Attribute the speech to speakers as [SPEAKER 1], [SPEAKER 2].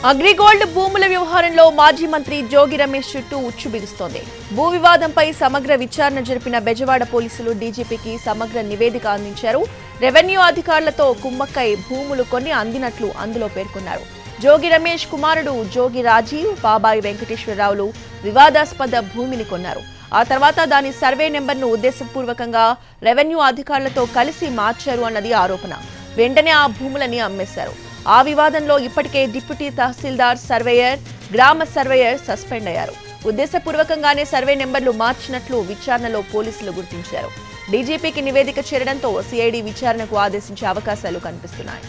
[SPEAKER 1] అగ్రిగోల్డ్ భూముల వ్యవహారంలో మాజీ మంత్రి జోగి రమేష్ చుట్టూ ఉచ్చు బిగుస్తోంది. భూ వివాదంపై సమగ్ర విచారణ జరిపిన బెజవాడ పోలీసులు డీజీపీకి సమగ్ర నివేదిక అందించారు. రెవెన్యూ అధికారులతో కుమ్మక్కై భూములు కొన్ని అందినట్లు అందులో పేర్కొన్నారు. జోగి రమేష్ కుమారుడు జోగి రాజీవ్, బాబాయి వెంకటేశ్వరరావులు వివాదాస్పద భూమిని కొన్నారు. ఆ తర్వాత దాని సర్వే నెంబర్ను ఉద్దేశపూర్వకంగా రెవెన్యూ అధికారులతో కలిసి మార్చారు అన్నది ఆరోపణ. వెంటనే ఆ భూములని అమ్మేశారు. ఆ వివాదంలో ఇప్పటికే డిప్యూటీ తహసీల్దార్, సర్వేయర్, గ్రామ సర్వేయర్ సస్పెండ్ అయ్యారు. ఉద్దేశపూర్వకంగానే సర్వే నెంబర్లు మార్చినట్లు విచారణలో పోలీసులు గుర్తించారు. డీజీపీకి నివేదిక చేరడంతో సిఐడి విచారణకు ఆదేశించే అవకాశాలు కనిపిస్తున్నాయి.